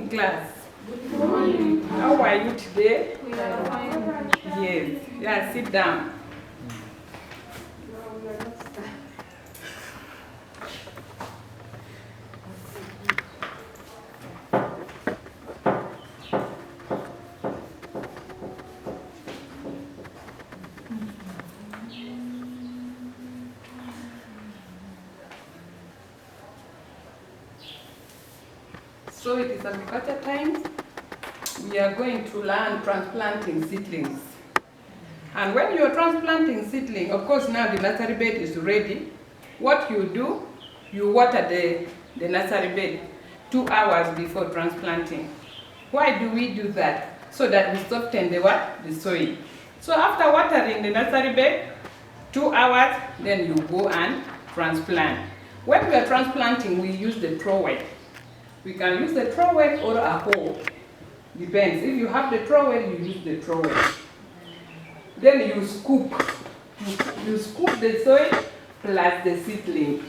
class. Good morning. How are you today? We are fine. Yes. Yeah, sit down. So it is agriculture time. We are going to learn transplanting seedlings. And when you are transplanting seedling, of course now the nursery bed is ready. What you do, you water the nursery bed 2 hours before transplanting. Why do we do that? So that we soften the soil. So after watering the nursery bed 2 hours, then you go and transplant. When we are transplanting, we use the trowel. We can use the trowel or a hoe. Depends. If you have the trowel, you use the trowel. Then you scoop. You scoop the soil plus the seedling.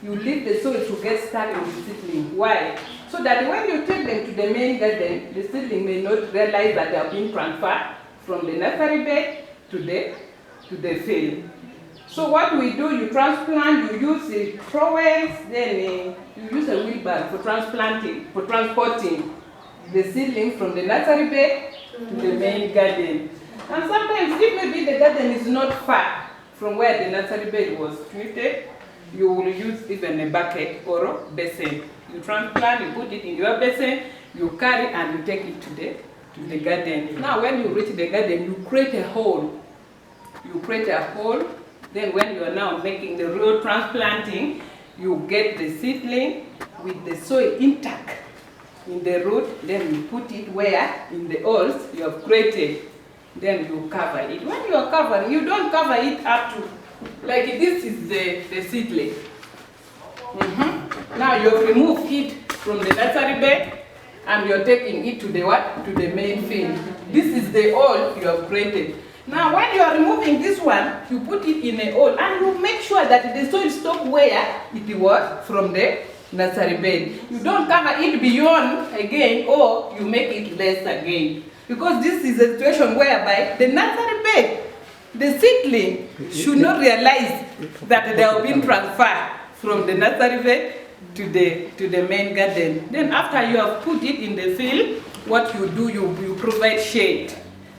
You leave the soil to get started with the seedling. Why? So that when you take them to the main garden, the seedling may not realize that they are being transferred from the nursery bed to the field. So what we do, you transplant, you use the trowels, then you use a wheelbarrow for transporting the seedling from the nursery bed to the main garden. And sometimes, if maybe the garden is not far from where the nursery bed was treated, you will use even a bucket or a basin. You transplant, you put it in your basin, you carry and you take it to the garden. Now when you reach the garden, you create a hole. You create a hole. Then when you are now making the real transplanting, you get the seedling with the soil intact in the root, then you put it where? In the holes you have created. Then you cover it. When you are covering, you don't cover it up to, like this is the seedling. Now you have removed it from the nursery bed and you are taking it to the what? To the main field. This is the hole you have created. Now when you are removing this one, you put it in a hole and you make sure that the soil stops where it was from the nursery bed. You don't cover it beyond again or you make it less again. Because this is a situation whereby the nursery bed, the seedling should not realize that they have been transferred from the nursery bed to the main garden. Then after you have put it in the field, what you do, you provide shade.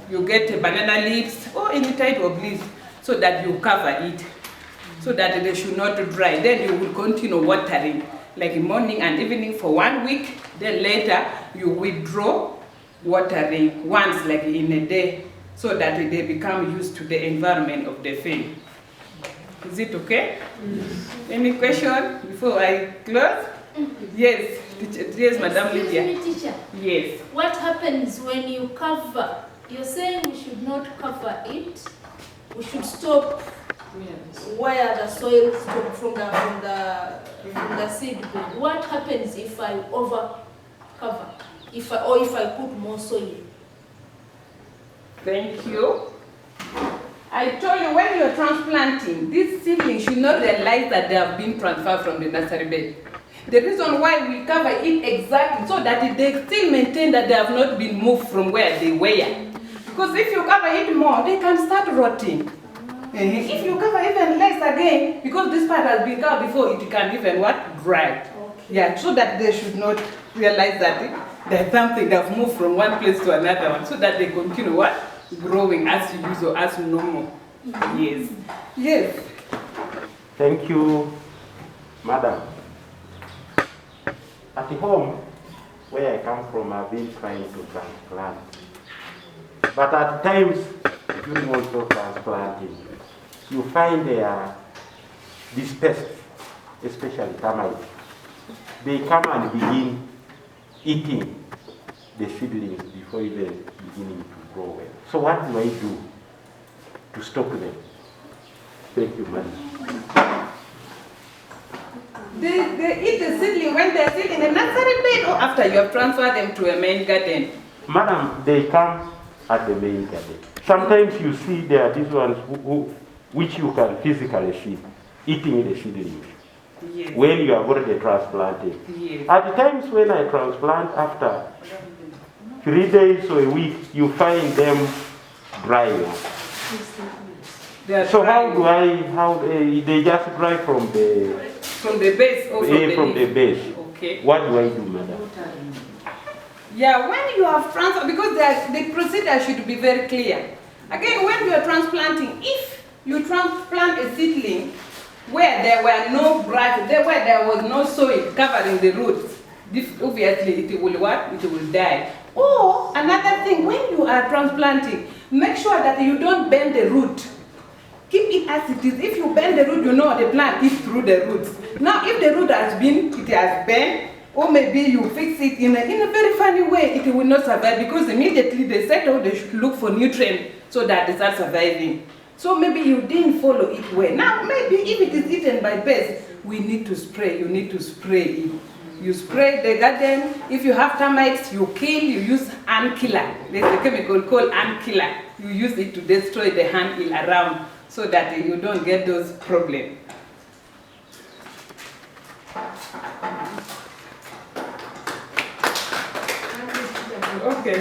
You get banana leaves or any type of leaves so that you cover it, so that they should not dry. Then you will continue watering, like morning and evening for 1 week. Then later you withdraw watering once, like in a day, so that they become used to the environment of the field. Is it okay? Yes. Any question before I close? Yes, teacher. Yes, Madam Lydia. Excuse me, teacher. Yes. What happens when you cover? You're saying we should not cover it. We should stop where the soil stopped from the seed bed. What happens if I over cover? If I put more soil? Thank you. I told you when you're transplanting, this seedling should not realize that they have been transferred from the nursery bed. The reason why we cover it exactly so that they still maintain that they have not been moved from where they were. Because if you cover it more, they can start rotting. If you cover even less again, because this part has been covered before, it can even what? Dry. Okay. Yeah, so that they should not realize that there's something that's moved from one place to another one, so that they continue what? Growing as usual, as normal. Yes. Yes. Thank you, Madam. At home, where I come from, I've been trying to transplant. But at times, during also transplanting, you find these pests, especially termites, they come and begin eating the seedlings before even beginning to grow well. So what do I do to stop them? Thank you, Madam. They eat the seedling when they're still in the nursery bed or after you have transferred them to a main garden? Madam, they come at the main garden. Sometimes you see there are these ones which you can physically see, eating the seedlings. Yes. when you have already transplanted. Yes. At times when I transplant after 3 days or a week, you find them drying. So how they just dry from the base or from the base. Okay. What do I do, madam? Yeah, when you have transplant, because the procedure should be very clear. Again, when you are transplanting, if you transplant a seedling where there were no branches, where there was no soil covering the roots, this obviously it will what? It will die. Or another thing, when you are transplanting, make sure that you don't bend the root. Keep it as it is. If you bend the root, you know the plant is through the roots. Now, if the root has bent, or maybe you fix it in a very funny way, it will not survive, because immediately they said, oh, they should look for nutrients so that they start surviving. So maybe you didn't follow it well. Now, maybe if it is eaten by pests, we need to spray. You need to spray it. You spray the garden. If you have termites, you kill. You use ant killer. There's a chemical called ant killer. You use it to destroy the ant hill around, so that you don't get those problems. Okay.